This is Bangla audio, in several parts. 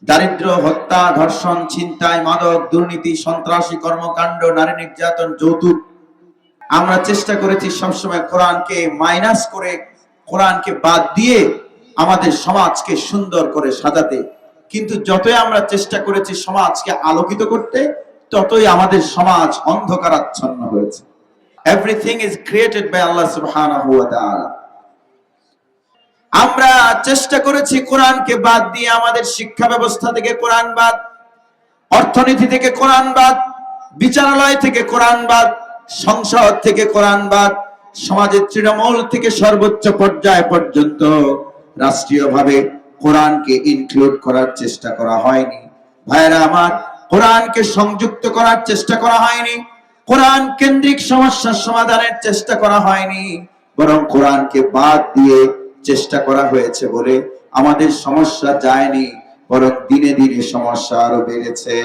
দারিদ্র, হত্যা, ধর্ষণ, ছিনতাই, মাদক, দুর্নীতি, সন্ত্রাসী কর্মকাণ্ড, নারী নির্যাতন, যৌতুক। আমরা চেষ্টা করেছি সবসময় কোরআনকে মাইনাস করে, কোরআনকে বাদ দিয়ে আমাদের সমাজকে সুন্দর করে সাজাতে। কিন্তু যতই আমরা চেষ্টা করেছি সমাজকে আলোকিত করতে, ততই আমাদের সমাজ অন্ধকারাচ্ছন্ন হয়েছে। এভরিথিং ইজ ক্রিয়েটেড বাই আল্লাহ সুবহানাহু ওয়া তাআলা। আমরা চেষ্টা করেছি কোরআনকে বাদ দিয়ে, আমাদের শিক্ষা ব্যবস্থা থেকে কোরআন বাদ, অর্থনীতি থেকে কোরআন বাদ, বিচারালয় থেকে কোরআন বাদ, সংসদ থেকে কোরআন বাদ, সমাজের তৃণমূল থেকে সর্বোচ্চ পর্যায় পর্যন্ত রাষ্ট্রীয়ভাবে কোরআনকে ইনক্লুড করার চেষ্টা করা হয়নি। ভাইরা আমার, কোরআনকে সংযুক্ত করার চেষ্টা করা হয়নি, কোরআন কেন্দ্রিক সমস্যার সমাধানের চেষ্টা করা হয়নি, বরং কোরআনকে বাদ দিয়ে চেষ্টা করা হয়েছে বলে আমাদের সমস্যা যায়নি, বরং দিনে দিনে সমস্যা আরো বেড়েছে।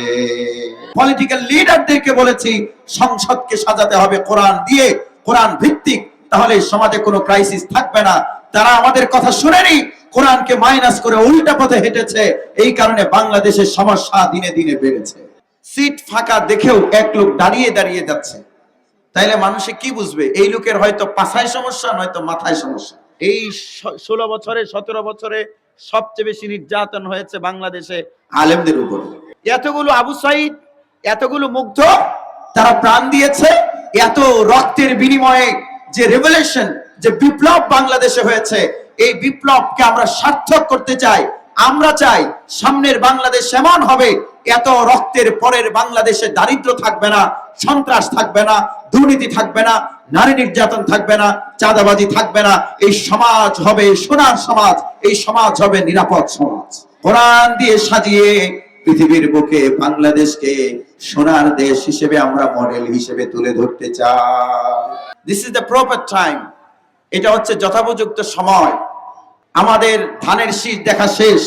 পলিটিক্যাল লিডারদেরকে বলেছি সংসদকে সাজাতে হবে কোরআন দিয়ে, কোরআন ভিত্তিক, তাহলে সমাজে কোনো ক্রাইসিস থাকবে না। তারা আমাদের কথা শুনেনি, কোরআনকে মাইনাস করে উল্টা পথে হেঁটেছে। এই কারণে বাংলাদেশের সমস্যা দিনে দিনে বেড়েছে। সিট ফাঁকা দেখেও এক লোক দাঁড়িয়ে দাঁড়িয়ে যাচ্ছে, তাইলে মানুষে কি বুঝবে? এই লোকের হয়তো পাছায় সমস্যা, নয়তো মাথায় সমস্যা। এই 16 বছরে 17 বছরে সবচেয়ে বেশি নির্যাতন হয়েছে বাংলাদেশে আলেমদের উপর। এতগুলো আবু সাইদ, এতগুলো মুগ্ধ, তারা প্রাণ দিয়েছে। এত রক্তের বিনিময়ে যে রেভলিউশন, যে বিপ্লব বাংলাদেশে হয়েছে, এই বিপ্লবকে আমরা সার্থক করতে চাই। আমরা চাই সামনের বাংলাদেশ এমন হবে, এত রক্তের পরের বাংলাদেশে দারিদ্র থাকবে না, সন্ত্রাস থাকবে না, দুর্নীতি থাকবে না, নারী নির্যাতন থাকবে না, চাঁদাবাজি থাকবে না। এই সমাজ হবে সোনার সমাজ, এই সমাজ হবে নিরাপদ সমাজ। কোরআন দিয়ে সাজিয়ে পৃথিবীর বুকে বাংলাদেশকে সোনার দেশ হিসেবে আমরা মডেল হিসেবে তুলে ধরতে চাই। This is the proper time. এটা হচ্ছে যথোপযুক্ত সময়। আমাদের ধানের শীষ দেখা শেষ,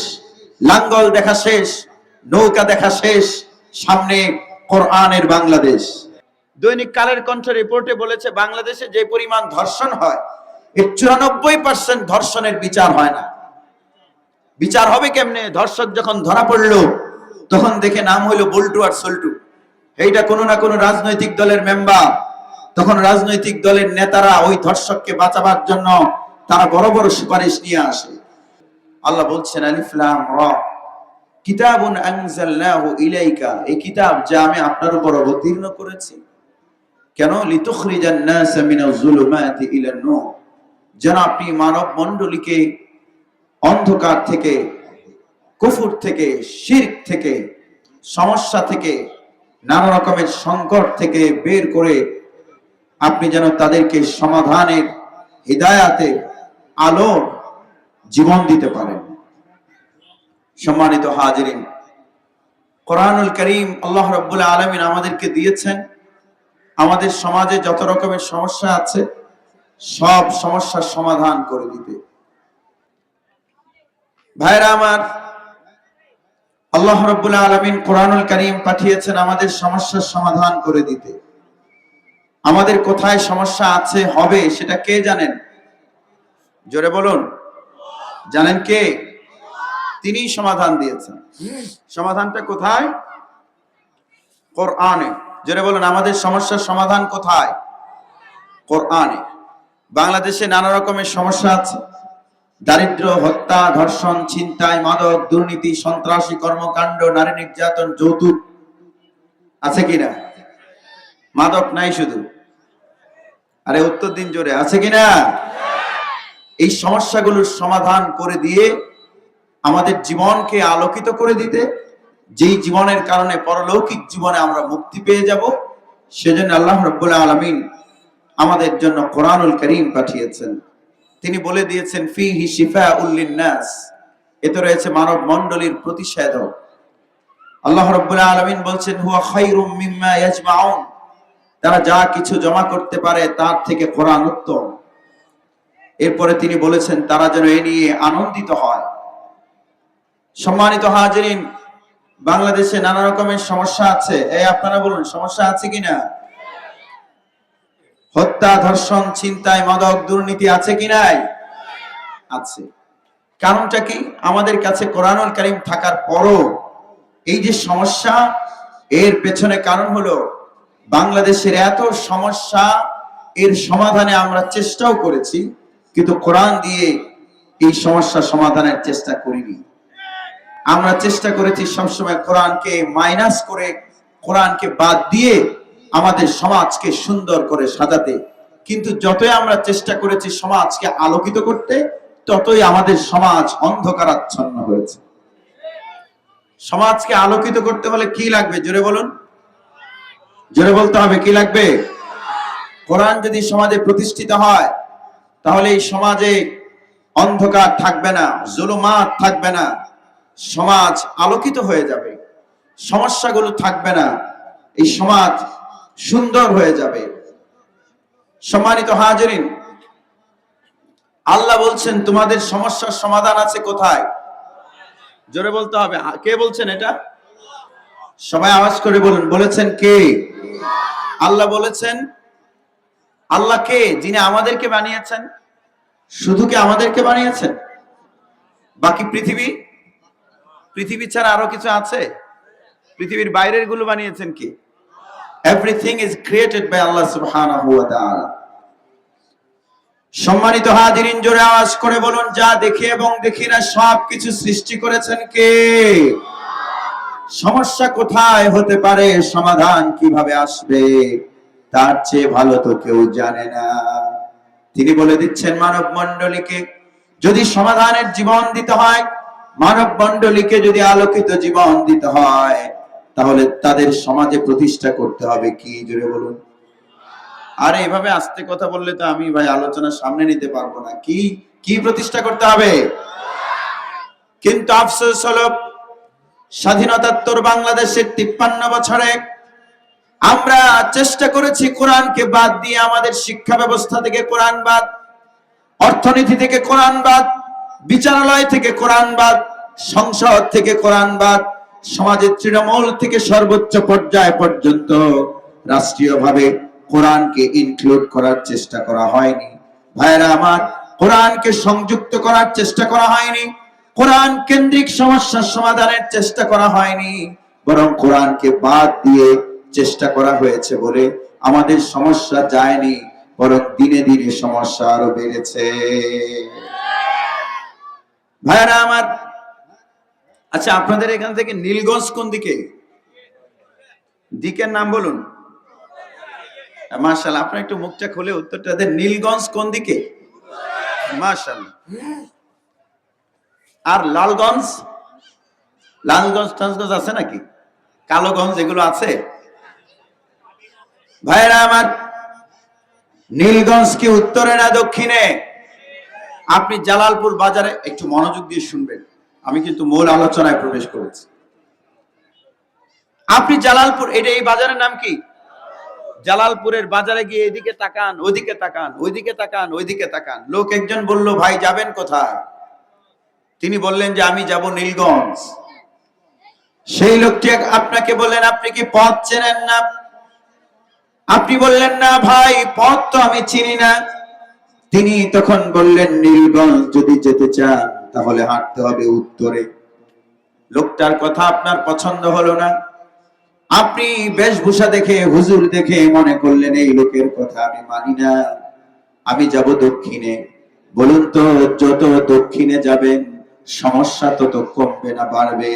লাঙ্গল দেখা শেষ, নৌকা দেখা শেষ, সামনে কোরআনের বাংলাদেশ। দৈনিক কালের কণ্ঠ রিপোর্টে বলেছে বাংলাদেশে যে পরিমাণ ধর্ষণ হয়, এর 94% ধর্ষণের বিচার হয় না। বিচার হবে কেমনে? ধর্ষক যখন ধরা পড়লো, তখন দেখে নাম হইলো বল্টু আর সল্টু। এইটা কোনো না কোনো রাজনৈতিক দলের মেম্বার। তখন রাজনৈতিক দলের নেতারা ওই ধর্ষককে বাঁচাবার জন্য তারা বড় বড় সুপারিশ নিয়ে আসে। আল্লাহ বলছেন আলিফ লাম রা, কিতাবুন আনজালনাহু ইলাইকা, এই কিতাব যা আমি আপনার উপর অবতীর্ণ করেছি। কেন? লিতুখরিজান নাস মিনাজ যুলুমাতি ইলান নূর, যেন আপনি মানব মণ্ডলীকে অন্ধকার থেকে, কুফর থেকে, শিরক থেকে, সমস্যা থেকে, নানা রকমের সংকট থেকে বের করে আপনি যেন তাদেরকে সমাধানের, হিদায়াতের আলোর জীবন দিতে পারেন। সম্মানিত হাজিরিন, কোরআনুল কারীম আল্লাহ রাব্বুল আলামিন আমাদেরকে দিয়েছেন আমাদের সমাজে যত রকমের সমস্যা আছে সব সমস্যার সমাধান করে দিতে। ভাইরা আমার, আল্লাহ রাব্বুল আলামিন কোরআনুল কারীম পাঠিয়েছেন আমাদের সমস্যার সমাধান করে দিতে। আমাদের কোথায় সমস্যা আছে হবে সেটা কে জানেন? জোরে বলুন, জানেন কে? তিনি সমাধান দিয়েছেন। সমাধানটা কোথায়? কোরআনে। জোরে বলুন, আমাদের সমস্যার সমাধান কোথায়? কোরআনে। বাংলাদেশে নানা রকমের সমস্যা আছে। দারিদ্র, হত্যা, ধর্ষণ, ছিনতাই, মাদক, দুর্নীতি, সন্ত্রাসী কর্মকাণ্ড, নারী নির্যাতন, যৌতুক। আছে কিনা? মাদক নাই শুধু, আরে উত্তর দিন জোরে, আছে কিনা? এই সমস্যাগুলোর সমাধান করে দিয়ে আমাদের জীবনকে আলোকিত করে দিতে, যেই জীবনের কারণে পরলৌকিক জীবনে আমরা মুক্তি পেয়ে যাব, সেজন্য আল্লাহ রাব্বুল আলামিন আমাদের জন্য কোরআনুল কারীম পাঠিয়েছেন। তিনি বলে দিয়েছেন ফিহি শিফাউল লিন-নাস, এতে রয়েছে মানব মণ্ডলীর প্রতিষেধক। আল্লাহ রাব্বুল আলামিন বলছেন হুয়া খায়রুম মিম্মা ইয়াজমাউন, তারা যা কিছু জমা করতে পারে তার থেকে কোরআন উত্তম। এরপরে তিনি বলেছেন তারা যেন এ নিয়ে আনন্দিত হয়। সম্মানিত হাজিরিন, বাংলাদেশে নানা রকমের সমস্যা আছে। এই আপনারা বলুন, সমস্যা আছে কিনা? হত্যা, ধর্ষণ, ছিনতাই, মাদক, দুর্নীতি আছে কি নাই? আছে। কারণটা কি? আমাদের কাছে কোরআনুল কারীম থাকার পরও এই যে সমস্যা, এর পেছনে কারণ হলো বাংলাদেশের এত সমস্যা, এর সমাধানে আমরা চেষ্টাও করেছি, কিন্তু কোরআন দিয়ে এই সমস্যা সমাধানের চেষ্টা করিনি। আমরা চেষ্টা করেছি সবসময় কোরআনকে মাইনাস করে, কোরআনকে বাদ দিয়ে আমাদের সমাজকে সুন্দর করে সাজাতে। কিন্তু যতই আমরা চেষ্টা করেছি সমাজকে আলোকিত করতে, ততই আমাদের সমাজ অন্ধকারাচ্ছন্ন হয়েছে। সমাজকে আলোকিত করতে হলে কি লাগবে? জোরে বলুন, জোরে বলতে হবে, কি লাগবে? কোরআন যদি সমাজে প্রতিষ্ঠিত হয়, তাহলে এই সমাজে অন্ধকার থাকবে না, জুলুমাত থাকবে না, সমাজ আলোকিত হয়ে যাবে, সমস্যাগুলো থাকবে না, এই সমাজ সুন্দর হয়ে যাবে। সম্মানিত হাজিরিন, আল্লাহ বলছেন তোমাদের সমস্যার সমাধান আছে কোথায়? জোরে বলতে হবে, কে বলছেন এটা? সবাই আওয়াজ করে বলুন, বলেছেন কে? আল্লাহ বলেছেন। আল্লাহ কে? যিনি আমাদেরকে বানিয়েছেন। শুধু কি আমাদেরকে বানিয়েছেন? বাকি পৃথিবী, পৃথিবী ছাড়া আরো কিছু আছে? পৃথিবীর বাইরের গুলো বানিয়েছেন কি? এভরিথিং ইজ ক্রিয়েটেড বাই আল্লাহ সুবহানাহু ওয়া তাআলা। সম্মানিত হাজিরিন, জোরে আওয়াজ করে বলুন, যা দেখি এবং দেখি না সবকিছু সৃষ্টি করেছেন কে? সমস্যা কোথায় হতে পারে, সমাধান কিভাবে আসবে, তার চেয়ে ভালো তো কেউ জানে না। তিনি বলে দিচ্ছেন মানব মণ্ডলীকে যদি সমাধানের জীবন দিতে হয়, মানব মণ্ডলীকে যদি আলোকিত জীবন দিতে হয়, তাহলে তাদের সমাজে প্রতিষ্ঠা করতে হবে কি? জোরে বলুন। আরে এভাবে আস্তে কথা বললে তো আমি ভাই আলোচনা সামনে নিতে পারবো না। কি কি প্রতিষ্ঠা করতে হবে? কিন্তু আফসোস হলো স্বাধীনতাত্তর বাংলাদেশের 53 বছরে আমরা চেষ্টা করেছি কোরআনকে বাদ দিয়ে, আমাদের শিক্ষা ব্যবস্থা থেকে কোরআন বাদ, অর্থনীতি থেকে কোরআন বাদ, বিচারালয় থেকে কোরআন বাদ, সংসদ থেকে কোরআন বাদ, সমাজের তৃণমূল থেকে সর্বোচ্চ পর্যায় পর্যন্ত রাষ্ট্রীয়ভাবে কোরআনকে ইনক্লুড করার চেষ্টা করা হয়নি। ভাইরা আমার, কোরআনকে সংযুক্ত করার চেষ্টা করা হয়নি, কোরআন কেন্দ্রিক সমস্যার সমাধানের চেষ্টা করা হয়নি, বরং কোরআনকে বাদ দিয়ে চেষ্টা করা হয়েছে বলে আমাদের সমস্যা যায়নি, বরং দিনে দিনে সমস্যা আরো বেড়েছে। ভাইরা আমার, আচ্ছা আপনাদের এখান থেকে নীলগঞ্জ কোন দিকে? দিকের নাম বলুন। মাশাআল্লাহ, আপনারা একটু মুখটা খুলে উত্তরটা দেন। নীলগঞ্জ কোন দিকে? মাশাআল্লাহ। আর লালগঞ্জ? লালগঞ্জ টালগঞ্জ আছে নাকি? কালোগঞ্জ এগুলো আছে? ভাইরা আমার, নীলগঞ্জ কি উত্তরে না দক্ষিণে? আপনি জালালপুর বাজারে, একটু মনোযোগ দিয়ে শুনবেন, আমি কিন্তু মূল আলোচনায় প্রবেশ করেছি। আপনি জালালপুর, এটা এই বাজারের নাম কি? জালালপুরের বাজারে গিয়ে এদিকে তাকান, ওইদিকে তাকান, ওইদিকে তাকান, ওইদিকে তাকান। লোক একজন বলল, ভাই যাবেন কোথায়? তিনি বললেন যে আমি যাব নীলগঞ্জ। সেই লোকটি আপনাকে বললেন, আপনি কি পথ চেনেন না? আপনি বললেন, না ভাই, পথ তো আমি চিনি না। তিনি তখন বললেন, নীলগঞ্জ যদি যেতে চান তাহলে হাঁটতে হবে উত্তরে। লোকটার কথা আপনার পছন্দ হলো না, আপনি বেশভূষা দেখে, হুজুর দেখে মনে করলেন এই লোকের কথা আমি মানি না, আমি যাব দক্ষিণে। বলুন তো, যত দক্ষিণে যাবেন সমস্যা তত কমবে না বাড়বে?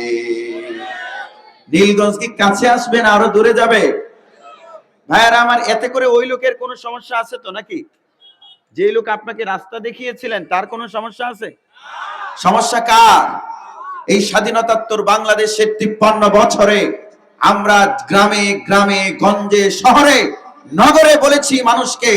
নীলগঞ্জ কি কাছে আসবে না আরো দূরে যাবে? ভাইয়ারা আমার, এতে করে ওই লোকের কোনো সমস্যা আছে তো নাকি? যে লোক আপনাকে রাস্তা দেখিয়েছিলেন তার কোনো সমস্যা আছে? সমস্যা কার? এই স্বাধীনতাত্তর বাংলাদেশের 53 বছরে আমরা গ্রামে গ্রামে, গঞ্জে, শহরে, নগরে বলেছি মানুষকে,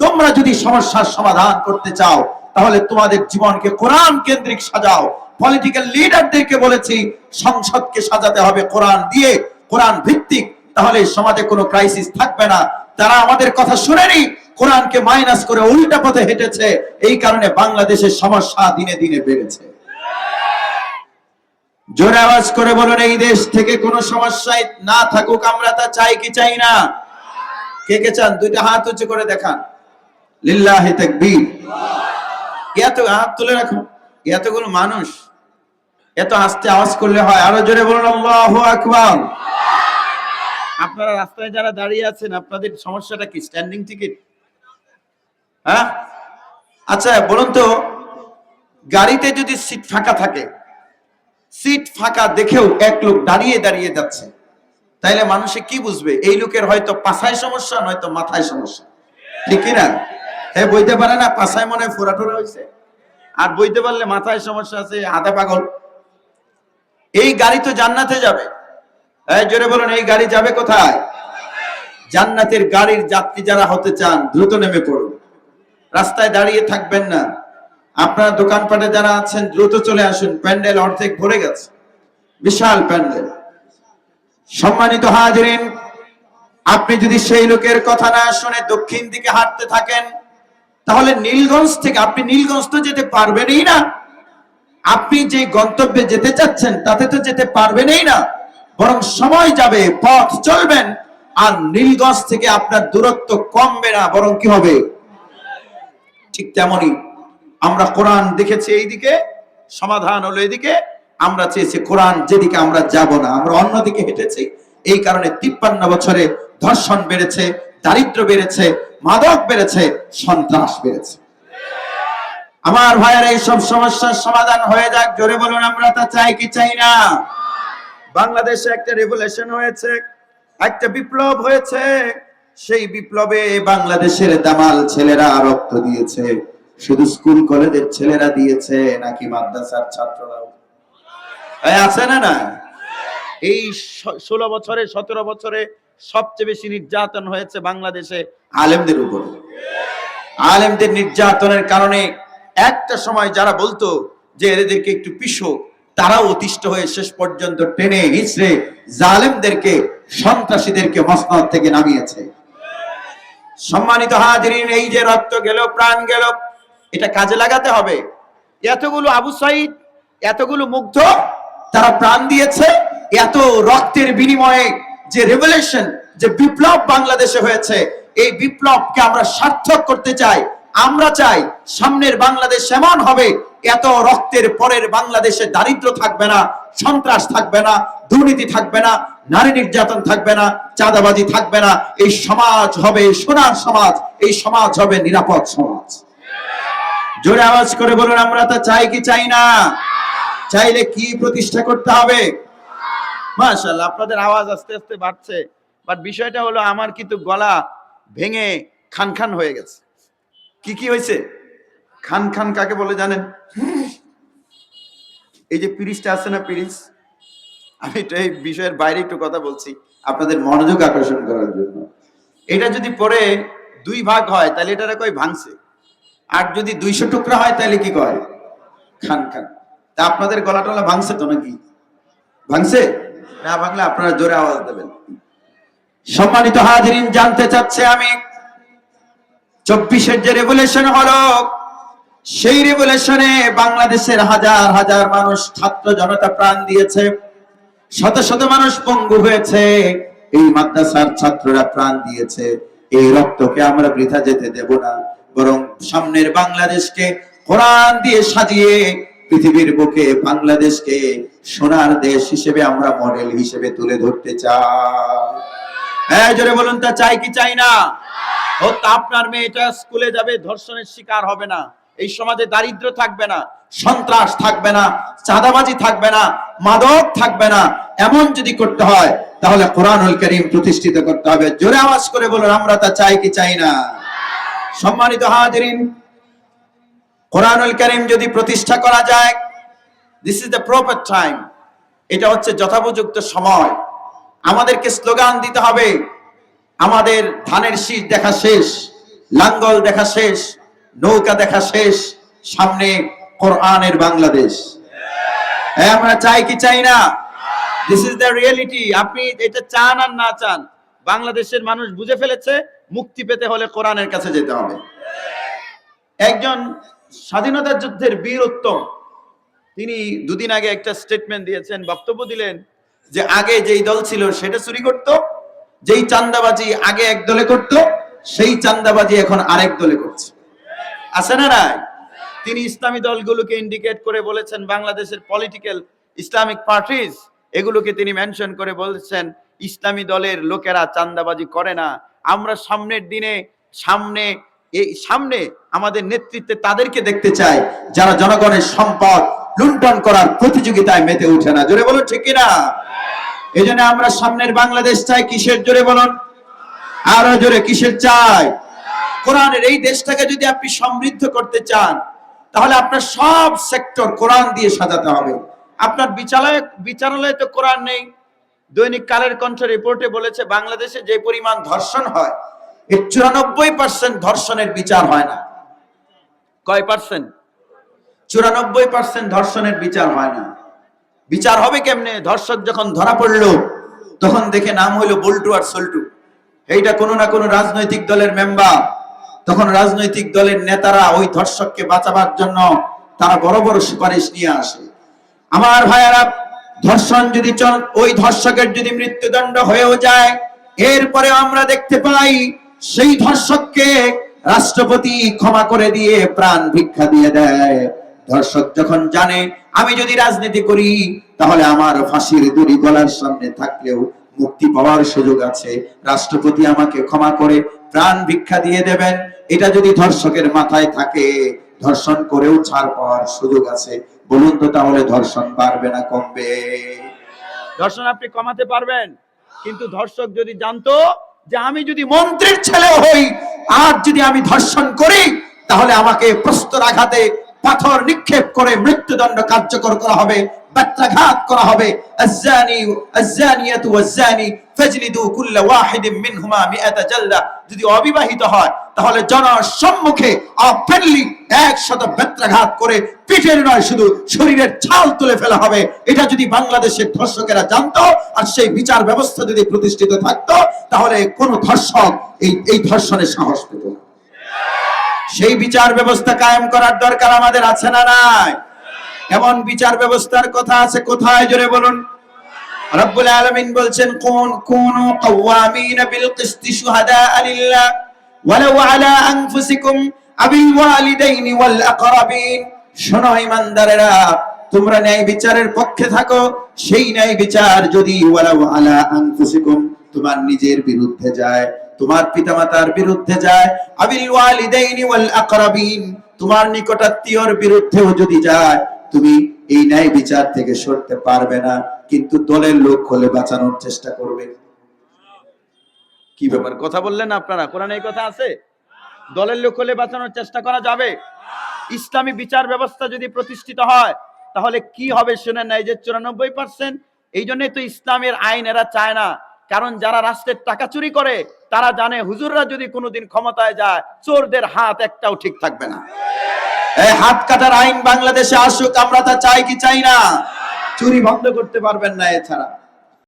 তোমরা যদি সমস্যার সমাধান করতে চাও তাহলে তোমাদের জীবনকে কোরআন কেন্দ্রিক সাজাও। পলিটিক্যাল লিডারদেরকে বলেছি সংসদকে সাজাতে হবে কোরআন দিয়ে, কোরআন ভিত্তিক, তাহলে সমাজে কোনো ক্রাইসিস থাকবে না। তারা আমাদের কথা শুনেনি, কোরআনকে মাইনাস করে উল্টা পথে হেঁটেছে। এই কারণে বাংলাদেশের সমস্যা দিনে দিনে বেড়েছে। জোরে আওয়াজ করে বলুন, এই দেশ থেকে কোনো সমস্যায় না থাকুক, আমরা তা চাই কি চাই না? কে কে চান? দুইটা হাত উঁচু করে দেখান। লিল্লাহি তাকবীর। এত হাত তুলে রাখুন। এতগুলো মানুষ এত আস্তে আওয়াজ করলে হয়? আরো জোরে বলুন আল্লাহু আকবার। আপনারা রাস্তায় যারা দাঁড়িয়ে আছেন, আপনাদের সমস্যাটা কি? Standing ticket? হ্যাঁ, আচ্ছা বলুন তো, গাড়িতে যদি সিট ফাঁকা থাকে, সিট ফাঁকা দেখেও এক লোক দাঁড়িয়ে দাঁড়িয়ে যাচ্ছে, তাইলে মানুষে কি বুঝবে? এই লোকের হয়তো পাছায় সমস্যা, নয়তো মাথায় সমস্যা, ঠিক কিনা? হ্যাঁ, বইতে পারে না, পাছায় মনে হয় ফোড়া টোরা হয়েছে, আর বইতে পারলে মাথায় সমস্যা আছে, আধা পাগল। এই গাড়ি তো জান্নাতে যাবে। এই জোরে বলুন, এই গাড়ি যাবে কোথায়? জান্নাতের গাড়ির যাত্রী যারা হতে চান, দ্রুত নেমে পড়ুন, রাস্তায় দাঁড়িয়ে থাকবেন না। আপনারা দোকানপাটে যারা আছেন, দ্রুত চলে আসুন, প্যান্ডেল অর্ধেক ভরে গেছে, বিশাল প্যান্ডেল। সম্মানিত হাজিরিন, আপনি যদি সেই লোকের কথা না শুনে দক্ষিণ দিকে হাঁটতে থাকেন, তাহলে নীলগঞ্জ থেকে আপনি নীলগঞ্জ তো যেতে পারবেনই না। আপনি যে গন্তব্যে যেতে চাচ্ছেন তাতে তো যেতে পারবেনই না, বরং সময় যাবে, পথ চলবেন, আর নীলগঞ্জ থেকে আপনার দূরত্ব কমবে না, বরং কি হবে? ঠিক তেমনি আমরা কোরআন দেখেছি এইদিকে, সমাধান হলো এদিকে। আমরা চেয়েছি কোরআন যেদিকে আমরা যাব না, আমরা অন্যদিকে হেঁটেছি। এই কারণে 53 বছরে ধর্ষণ বেড়েছে, দারিদ্র বেড়েছে, মাদক বেড়েছে, সন্ত্রাস বেড়েছে। আমার ভাইয়ের এই সব সমস্যার সমাধান হয়ে যাক, জোরে বলুন আমরা তা চাই কি চাই না? বাংলাদেশে একটা রেভলিউশন হয়েছে, একটা বিপ্লব হয়েছে। সেই বিপ্লবে বাংলাদেশের দামাল ছেলেরা রক্ত দিয়েছে। শুধু স্কুল কলেজের ছেলেরা দিয়েছে নাকি মাদ্রাসার ছাত্ররাও? আছে না? না, এই 16 বছরে 17 বছরে সবচেয়ে বেশি নির্যাতন হয়েছে বাংলাদেশে আলেমদের উপর। আলেমদের নির্যাতনের কারণে একটা সময় যারা বলতো যে এদেরকে একটু পিষো, তারাও অতিষ্ঠ হয়ে শেষ পর্যন্ত টেনে হিচড়ে জালেমদেরকে, সন্ত্রাসীদেরকে মসনদ থেকে নামিয়েছে। সম্মানিত হাজিরিন, এই যে রক্ত গেল, প্রাণ গেল, এটা কাজে লাগাতে হবে। এতগুলো আবু সাইদ, এতগুলো মুগ্ধ, তারা প্রাণ দিয়েছে। এত রক্তের বিনিময়ে যে রেভলিউশন, যে বিপ্লব বাংলাদেশে হয়েছে, এই বিপ্লবকে আমরা সার্থক করতে চাই। আমরা চাই সামনের বাংলাদেশ এমন হবে, এত রক্তের পরের বাংলাদেশে দারিদ্র থাকবে না, সন্ত্রাস থাকবে না, দুর্নীতি থাকবে না, নারী নির্যাতন থাকবে না, চাঁদাবাজি থাকবে না। এই সমাজ হবে সোনার সমাজ, এই সমাজ হবে নিরাপদ সমাজ। জোরে আওয়াজ করে বলুন আমরা তা চাই কি চাই না? চাইলে কি প্রতিষ্ঠা করতে হবে? মাশাআল্লাহ, আপনাদের আওয়াজ আস্তে আস্তে বাড়ছে, বাট বিষয়টা হলো আমার কিন্তু গলা ভেঙে খান খান হয়ে গেছে। কি কি হয়েছে? খান খান কাকে বলে জানেন? এই যে পিরিচটা আছে না, পিরিচ, আমি তো এই বিষয়ের বাইরে একটু কথা বলছি আপনাদের মনোযোগ আকর্ষণ করার জন্য। এটা যদি পরে 2 ভাগ হয় তাহলে এটারে কয় ভাঙছে, আর যদি 200 টুকরা হয় তাহলে কি কয়? খান খান। তা আপনাদের গলা টলা ভাঙছে তো নাকি? ভাঙছে না? ভাঙলে আপনারা জোরে আওয়াজ দেবেন। সম্মানিত হাজিরিন, জানতে চাচ্ছে আমি, 24-এর যে রেভলিউশন হলো, সেই রেভলিউশনে বাংলাদেশের হাজার হাজার মানুষ, ছাত্র জনতা প্রাণ দিয়েছে, শত শত মানুষ পঙ্গু হয়েছে, এই মাদ্রাসার ছাত্ররা প্রাণ দিয়েছে। এই রক্তকে আমরা বৃথা যেতে দেব না, বরং সামনের বাংলাদেশকে কোরআন দিয়ে সাজিয়ে পৃথিবীর বুকে বাংলাদেশকে সোনার দেশ হিসেবে আমরা মডেল হিসেবে তুলে ধরতে চাই। হ্যাঁ, জোরে বলুন তা চাই কি চাই না? ও তা আপনার মেয়েটা স্কুলে যাবে, ধর্ষণের শিকার হবে না, এই সমাজে দারিদ্র থাকবে না, সন্ত্রাস থাকবে না, চাঁদাবাজি থাকবে না, মাদক থাকবে না। এমন যদি করতে হয় তাহলে কোরআনুল কারীম প্রতিষ্ঠিত করতে হবে। জোরে আওয়াজ করে বলুন আমরা তা চাই কি চাই না? সম্মানিত হাজিরিন, কোরআনুল কারীম যদি প্রতিষ্ঠা করা যায়, this is the proper time, এটা হচ্ছে যথোপযুক্ত সময়। আমাদেরকে স্লোগান দিতে হবে, আমাদের ধানের শীষ দেখা শেষ, লাঙ্গল দেখা শেষ, নৌকা দেখা শেষ, সামনে কোরআনের বাংলাদেশ। হ্যাঁ, আমরা চাই কি চাই না? This is the reality. আপনি এটা চান আর না চান, বাংলাদেশের মানুষ বুঝে ফেলেছে, মুক্তি পেতে হলে কোরআনের কাছে যেতে হবে। একজন স্বাধীনতা যুদ্ধের বীর উত্তম, তিনি দুদিন আগে একটা স্টেটমেন্ট দিয়েছেন, বক্তব্য দিলেন যে আগে যেই দল ছিল সেটা চুরি করত, যেই চাঁদাবাজি আগে এক দলে করত, সেই চাঁদাবাজি এখন আরেক দলে করছে। আছে না নাই? তিনি ইসলামী দলগুলোকে ইন্ডিকেট করে বলেছেন, বাংলাদেশের পলিটিক্যাল ইসলামিক পার্টিজ এগুলোকে তিনি মেনশন করে বলেছেন ইসলামী দলের লোকেরা চাঁদাবাজি করে না। আমরা সামনের দিনে সামনে আমাদের নেতৃত্বে তাদেরকে দেখতে চাই যারা জনগণের সম্পদ লুণ্ঠন করার প্রতিযোগিতায় মেতে উঠে না। জোরে বলুন ঠিক কিনা? এই জন্য আমরা সামনের বাংলাদেশ চাই। কিসের? জোরে বলুন আরো জোরে, কিসের চাই? কোরআনের এই দেশটাকে যদি আপনি সমৃদ্ধ করতে চান তাহলে আপনার সব সেক্টর কোরআন দিয়ে সাজাতে হবে। আপনার বিচারালয়ে তো কোরআন নেই। দৈনিক কালের কণ্ঠ রিপোর্টে বলেছে বাংলাদেশে যে পরিমাণ ধর্ষণ হয় এর 94% ধর্ষণের বিচার হয় না। কয় পার্সেন্ট? 94% ধর্ষণের বিচার হয় না। বিচার হবে কেমনে? ধর্ষক যখন ধরা পড়লো তখন দেখে নাম হইলো বল্টু আর সল্টু, এইটা কোনো না কোনো রাজনৈতিক দলের মেম্বার। তখন রাজনৈতিক দলের নেতারা ওই ধর্ষককে বাঁচাবার জন্য তারা বড় বড় সুপারিশ নিয়ে আসে। আমার ভাইয়ারা, ধর্ষণ যদি ওই ধর্ষকের যদি মৃত্যুদণ্ড হয়েও যায়, এরপরে আমরা দেখতে পাই সেই ধর্ষককে রাষ্ট্রপতি ক্ষমা করে দিয়ে প্রাণ ভিক্ষা দিয়ে দেয়। ধর্ষক যখন জানে আমি যদি রাজনীতি করি তাহলে আমার ফাঁসির দড়ি গলার সামনে থাকলেও মুক্তি পাওয়ার সুযোগ আছে, রাষ্ট্রপতি আমাকে ক্ষমা করে প্রাণ ভিক্ষা দিয়ে দেবেন, এটা যদি ধর্ষকের মাথায় থাকে ধর্ষণ করেও ছাড় পাওয়ার সুযোগ আছে। বলুন তো তাহলে ধর্ষণ বাড়বে না কমবে? ধর্ষণ আপনি কমাতে পারবেন, কিন্তু ধর্ষক যদি জানতো যে আমি যদি মন্ত্রীর ছেলে হই আর যদি আমি ধর্ষণ করি তাহলে আমাকে প্রস্তরাঘাতে পাথর নিক্ষেপ করে মৃত্যুদণ্ড কার্যকর করা হবে, বেত্রাঘাত করা হবে। আয-যানিয়াতু ওয়াজ-যানি ফাজলিদু কুল্লা ওয়াহিদিন মিনহুমা মিআতা জালদা। যদি অবিবাহিত হয় তাহলে জনসম্মুখে ওপেনলি 100 বেত্রাঘাত করে পিঠের নয় শুধু শরীরের ছাল তুলে ফেলা হবে। এটা যদি বাংলাদেশের ধর্ষকেরা জানতো আর সেই বিচার ব্যবস্থা যদি প্রতিষ্ঠিত থাকতো তাহলে কোন ধর্ষক এই ধর্ষণের সাহস পেত না। সেই বিচার ব্যবস্থা কায়েম করার দরকার আমাদের আছে না নাই? এমন বিচার ব্যবস্থার কথা আছে কোথায়? জোরে বলুন। রব্বুল আলামিন বলছেন কুনু কাওয়ামিন বিল কিসতি শুহাদা লিল্লাহ ওয়ালাউ আলা আনফুসিকুম আবিল ওয়ালিদাইনি ওয়াল আকরাবিন। শোনো ঈমানদারেরা, তোমরা ন্যায় বিচারের পক্ষে থাকো। সেই ন্যায় বিচার যদি ওয়ালাউ আলা আনফুসিকুম তোমার নিজের বিরুদ্ধে যায়, তোমার পিতামাতার বিরুদ্ধে যায়, আবিল ওয়ালিদাইনি ওয়াল আকরাবিন তোমার নিকটাত্মীয়র বিরুদ্ধেও যদি যায়, তুমি এই ন্যায় বিচার থেকে সরতে পারবে না, কিন্তু দলের লোক হলে বাঁচানোর চেষ্টা করবে। কি ব্যাপার, কথা বললেন আপনারা? কোরআনে এই কথা আছে? দলের লোক হলে বাঁচানোর চেষ্টা করা যাবে? ইসলামী বিচার ব্যবস্থা যদি প্রতিষ্ঠিত হয় তাহলে কি হবে শুনেন না, এই যে 94%, এই জন্যই তো ইসলামের আইন এরা চায় না। কারণ যারা রাষ্ট্রের টাকা চুরি করে তারা জানে হুজুররা যদি কোনোদিন ক্ষমতায় যায় চোরদের হাত একটাও ঠিক থাকবে না। এই হাত কাটার আইন বাংলাদেশে আসুক, আমরা তা চাই কি চাই না? চুরি বন্ধ করতে পারবেন না এছাড়া।